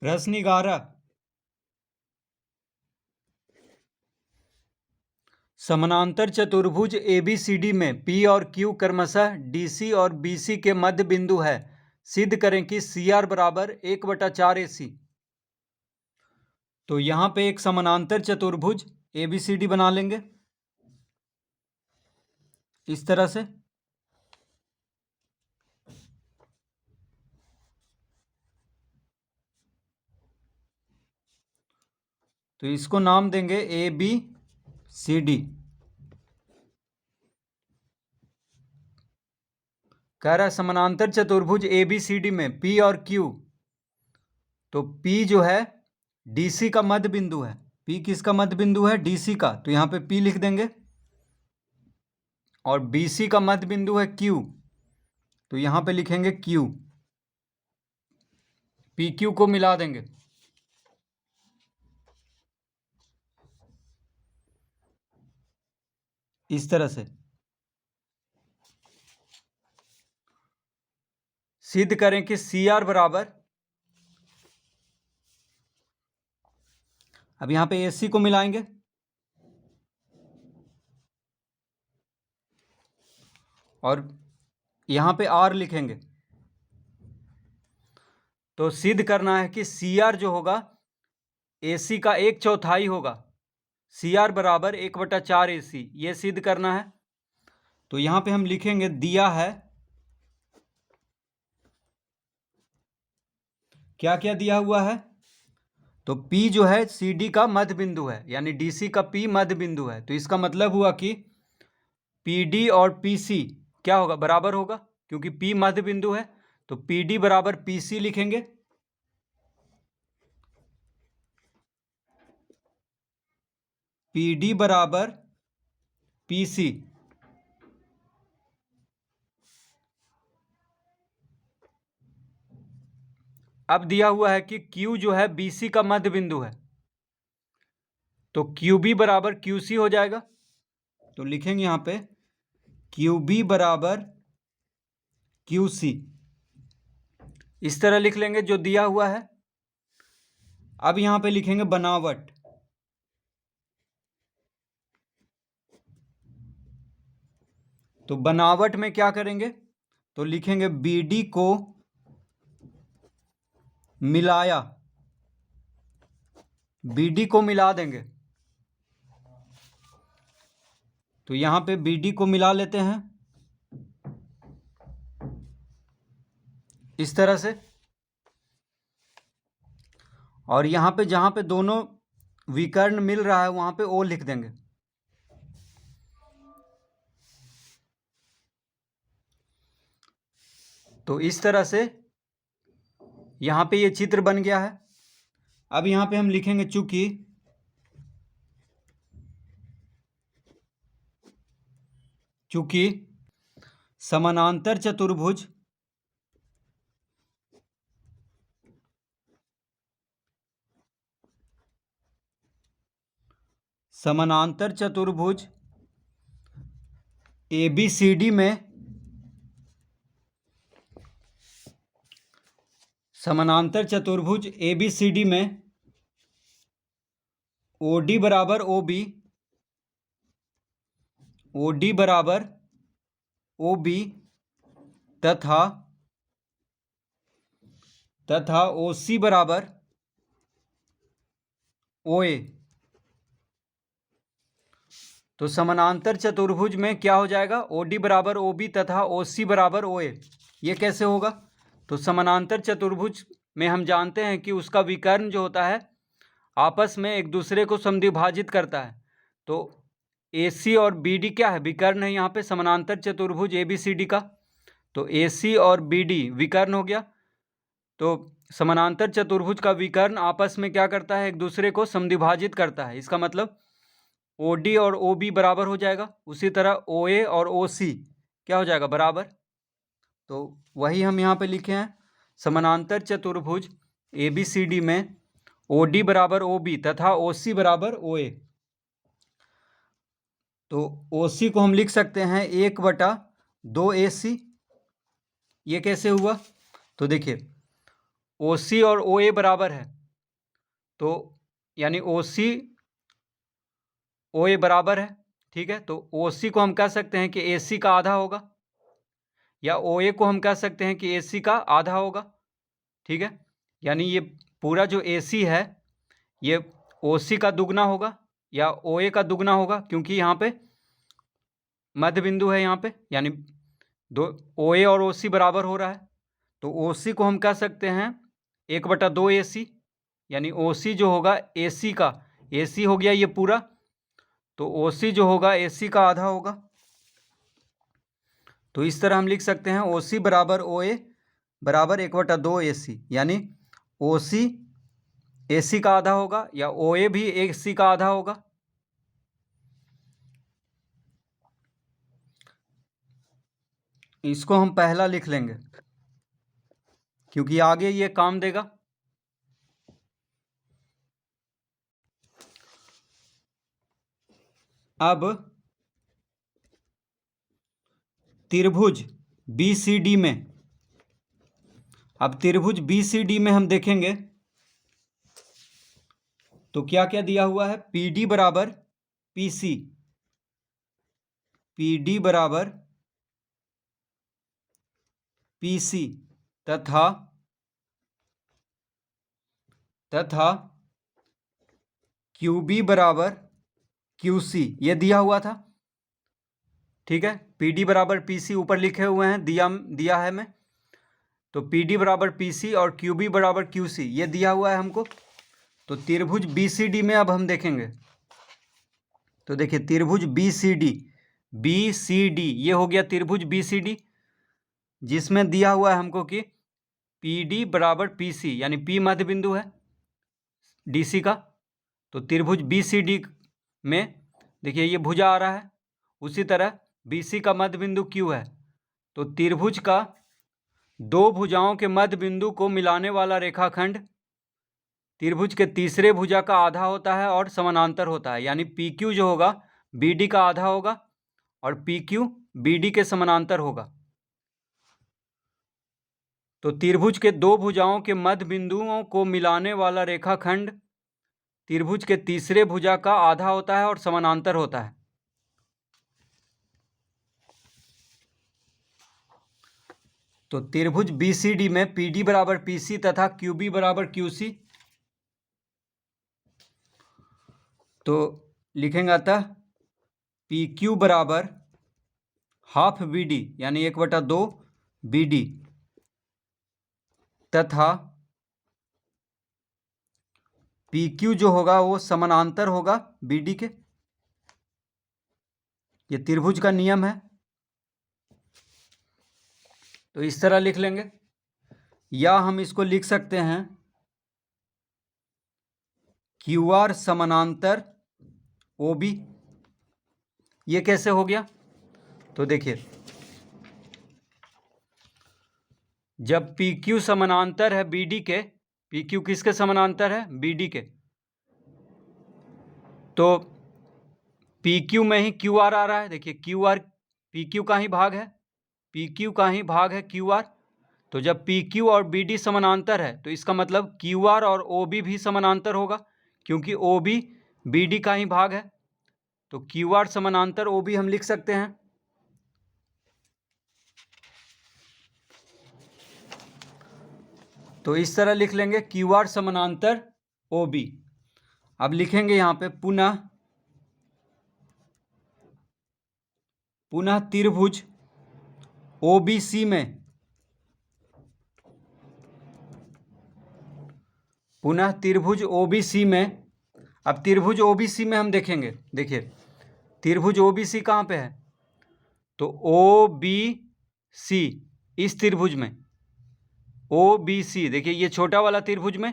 प्रश्न 11। समानांतर चतुर्भुज ABCD में P और Q क्रमशः DC और BC के मध्य बिंदु है। सिद्ध करें कि CR बराबर 1/4AC। तो यहां पे एक समानांतर चतुर्भुज ABCD बना लेंगे इस तरह से। तो इसको नाम देंगे ABCD। कह रहा है समानांतर चतुर्भुज ABCD में P और Q, तो P जो है DC का मध्य बिंदु है। P किसका मध्य बिंदु है? DC का। तो यहाँ पे P लिख देंगे। और BC का मध्य बिंदु है Q, तो यहाँ पे लिखेंगे Q। PQ को मिला देंगे। इस तरह से सिद्ध करें कि CR बराबर, अब यहां पे AC को मिलाएंगे और यहां पे R लिखेंगे। तो सिद्ध करना है कि CR जो होगा AC का 1/4 होगा। CR बराबर 1/4AC, ये सिद्ध करना है। तो यहां पे हम लिखेंगे दिया है, क्या क्या दिया हुआ है। तो P जो है CD का मध्य बिंदु है, यानी DC का P मध्य बिंदु है। तो इसका मतलब हुआ कि PD और PC क्या होगा? बराबर होगा, क्योंकि P मध्य बिंदु है। तो PD बराबर PC लिखेंगे। PD बराबर PC। अब दिया हुआ है कि Q जो है BC का मध्य बिंदु है, तो QB बराबर QC हो जाएगा। तो लिखेंगे यहां पे QB बराबर QC, इस तरह लिख लेंगे जो दिया हुआ है। अब यहां पे लिखेंगे बनावट। तो बनावट में क्या करेंगे? तो लिखेंगे BD को मिलाया, BD को मिला देंगे। तो यहां पे BD को मिला लेते हैं इस तरह से। और यहां पे जहां पे दोनों विकर्ण मिल रहा है वहां पे O लिख देंगे। तो इस तरह से यहां पे ये चित्र बन गया है। अब यहां पे हम लिखेंगे चूंकि समानांतर चतुर्भुज ABCD में समानांतर चतुर्भुज ABCD में OD बराबर OB, OD बराबर OB तथा OC बराबर OA। तो समानांतर चतुर्भुज में क्या हो जाएगा? OD बराबर OB तथा OC बराबर OA। ये कैसे होगा? तो समानांतर चतुर्भुज में हम जानते हैं कि उसका विकर्ण जो होता है आपस में एक दूसरे को समद्विभाजित करता है। तो AC और BD क्या है? विकर्ण है यहाँ पे समानांतर चतुर्भुज ABCD का। तो AC और BD विकर्ण हो गया। तो समानांतर चतुर्भुज का विकर्ण आपस में क्या करता है? एक दूसरे को समद्विभाजित करता है। इसका मतलब OD और OB बराबर हो जाएगा। उसी तरह OA और OC क्या हो जाएगा? बराबर। तो वही हम यहाँ पे लिखे हैं, समानांतर चतुर्भुज ABCD में OD बराबर OB तथा OC बराबर OA। तो OC को हम लिख सकते हैं 1/2AC। ये कैसे हुआ? तो देखिए ओ सी और ओ ए बराबर है, तो यानी ओ सी ओ ए बराबर है, ठीक है। तो ओ सी को हम कह सकते हैं कि ए सी का आधा होगा, या ओ ए को हम कह सकते हैं कि ए सी का आधा होगा, ठीक है। यानी ये पूरा जो ए सी है ये ओ सी का दुगना होगा या ओ ए का दुगना होगा, क्योंकि यहाँ पे मध्य बिंदु है यहाँ पे, यानी दो ओ ए और ओ सी बराबर हो रहा है। तो ओ सी को हम कह सकते हैं 1/2 ए सी, यानी ओ सी जो होगा ए सी का, ए सी हो गया ये पूरा, तो ओ सी जो होगा ए सी का आधा होगा। तो इस तरह हम लिख सकते हैं ओ सी बराबर ओ ए बराबर 1/2 ए सी, यानी ओ सी ए सी का आधा होगा या ओ ए भी ए सी का आधा होगा। इसको हम पहला लिख लेंगे क्योंकि आगे ये काम देगा। अब त्रिभुज बी सी डी में, अब त्रिभुज बी सी डी में हम देखेंगे तो क्या क्या दिया हुआ है। पी डी बराबर पी सी, पी डी बराबर पी सी तथा क्यू बी बराबर क्यू सी, ये दिया हुआ था, ठीक है। पी डी बराबर पी सी ऊपर लिखे हुए हैं, दिया है मैं, तो पी डी बराबर पी सी और क्यू बी बराबर क्यू सी ये दिया हुआ है हमको। तो त्रिभुज बी सी डी में अब हम देखेंगे, तो देखिए त्रिभुज बी सी डी ये हो गया त्रिभुज बी सी डी, जिसमें दिया हुआ है हमको कि पी डी बराबर पी सी, यानी पी मध्य बिंदु है डी सी का। तो त्रिभुज बी सी डी में देखिए ये भुजा आ रहा है, उसी तरह बी सी का मध्य बिंदु क्यू है। तो त्रिभुज का दो भुजाओं के मध्य बिंदु को मिलाने वाला रेखाखंड त्रिभुज के तीसरे भुजा का आधा होता है और समानांतर होता है, यानी पी क्यू जो होगा बी डी का आधा होगा और पी क्यू बी डी के समानांतर होगा। तो त्रिभुज के दो भुजाओं के मध्य बिंदुओं को मिलाने वाला रेखाखंड त्रिभुज के तीसरे भुजा का आधा होता है और समानांतर होता है। तो त्रिभुज बी सी डी में पी डी बराबर पी सी तथा क्यू बी बराबर क्यू सी, तो लिखेंगे अतः पी क्यू बराबर हाफ बी डी, यानी 1/2 बी डी तथा पी क्यू जो होगा वो समानांतर होगा बी डी के, ये त्रिभुज का नियम है। तो इस तरह लिख लेंगे, या हम इसको लिख सकते हैं क्यू आर समानांतर ओ बी। ये कैसे हो गया, तो देखिए जब पी क्यू समानांतर है बी डी के, पी क्यू किसके समानांतर है, बी डी के, तो पी क्यू में ही क्यू आर आ रहा है। देखिए क्यू आर पी क्यू का ही भाग है, पी क्यू का ही भाग है क्यू आर। तो जब पी क्यू और बी डी समानांतर है तो इसका मतलब क्यू आर और ओ बी भी समानांतर होगा, क्योंकि ओ बी बी डी का ही भाग है। तो क्यू आर समानांतर ओ बी हम लिख सकते हैं। तो इस तरह लिख लेंगे क्यू आर समानांतर ओ बी। अब लिखेंगे यहाँ पे पुनः त्रिभुज ओ बी सी में, पुनः त्रिभुज ओ बी सी में। अब त्रिभुज ओ बी सी में हम देखेंगे, देखिए त्रिभुज ओ बी सी कहाँ पे है, तो ओ बी सी इस त्रिभुज में, ओ बी सी देखिए ये छोटा वाला त्रिभुज में,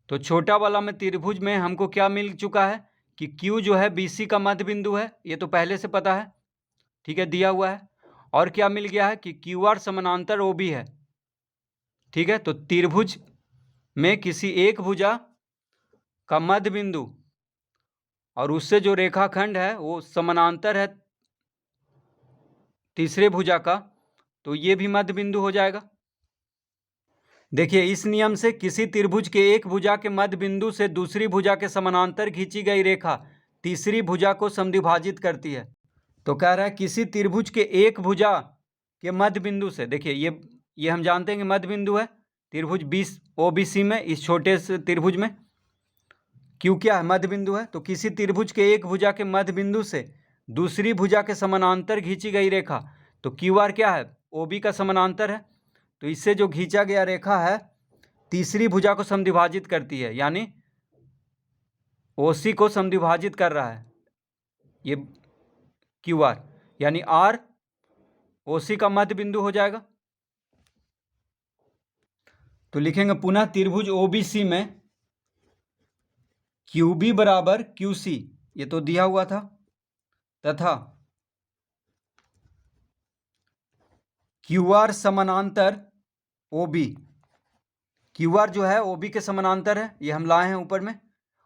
तो छोटा वाला में त्रिभुज में हमको क्या मिल चुका है कि Q जो है बी सी का मध्य बिंदु है, ये तो पहले से पता है, ठीक है, दिया हुआ है। और क्या मिल गया है कि क्यू आर समानांतर ओ बी है, ठीक है। तो त्रिभुज में किसी एक भुजा का मध्य बिंदु और उससे जो रेखाखंड है वो समानांतर है तीसरे भुजा का, तो ये भी मध्य बिंदु हो जाएगा। देखिए इस नियम से किसी त्रिभुज के एक भुजा के मध्य बिंदु से दूसरी भुजा के समानांतर खींची गई रेखा तीसरी भुजा को समद्विभाजित करती है। तो कह रहा है किसी त्रिभुज के एक भुजा के मध्य बिंदु से, देखिए ये हम जानते हैं कि मध्य बिंदु है त्रिभुज OBC में, इस छोटे से त्रिभुज में क्यों क्या है, मध्य बिंदु है। तो किसी त्रिभुज के एक भुजा के मध्य बिंदु से दूसरी भुजा के समानांतर खींची गई रेखा, तो QR क्या है, OB का समानांतर है। तो इससे जो खींचा गया रेखा है तीसरी भुजा को समद्विभाजित करती है, यानी OC को समद्विभाजित कर रहा है ये QR, यानी R OC का मध्य बिंदु हो जाएगा। तो लिखेंगे पुनः त्रिभुज OBC में QB बराबर QC, ये तो दिया हुआ था, तथा QR समानांतर OB, QR जो है OB के समानांतर है, ये हम लाए हैं ऊपर में,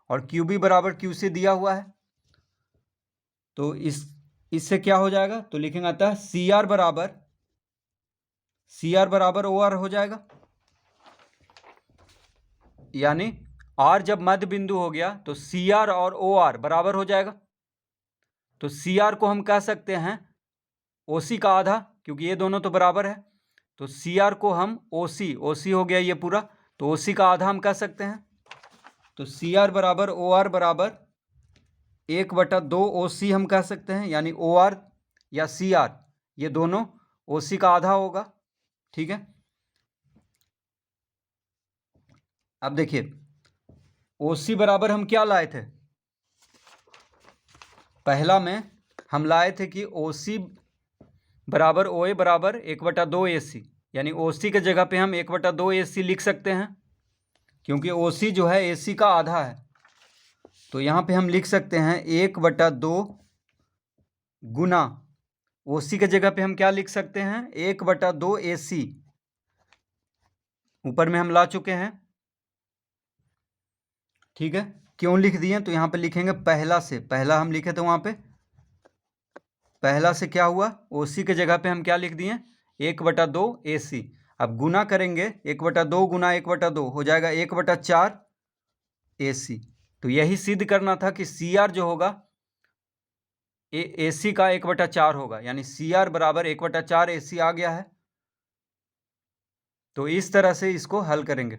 और QB बराबर QC दिया हुआ है। तो इससे क्या हो जाएगा, तो लिखेंगे अतः CR बराबर OR हो जाएगा, यानी R जब मध्य बिंदु हो गया तो CR और OR बराबर हो जाएगा। तो CR को हम कह सकते हैं OC का आधा, क्योंकि ये दोनों तो बराबर है। तो CR को हम OC हो गया ये पूरा, तो OC का आधा हम कह सकते हैं। तो CR बराबर OR बराबर 1/2 OC हम कह सकते हैं, यानी OR या CR ये दोनों OC का आधा होगा। ठीक है, अब देखिए OC बराबर हम क्या लाए थे, पहला में हम लाए थे कि OC बराबर OA बराबर 1/2 AC, यानी OC के जगह पे हम 1/2 AC लिख सकते हैं, क्योंकि OC जो है AC का आधा है। तो यहाँ पे हम लिख सकते हैं 1/2 गुना OC के जगह पे हम क्या लिख सकते हैं, 1/2 AC, ऊपर में हम ला चुके हैं। ठीक है, क्यों लिख दिए, तो यहाँ पे लिखेंगे पहला हम लिखे थे वहाँ पे, पहला से क्या हुआ, OC के जगह पे हम क्या लिख दिए, 1/2 AC। अब गुना करेंगे 1/2 गुना 1/2 हो जाएगा 1/4 AC। तो यही सिद्ध करना था कि CR जो होगा AC का 1/4 होगा, यानी CR बराबर 1/4 AC आ गया है। तो इस तरह से इसको हल करेंगे।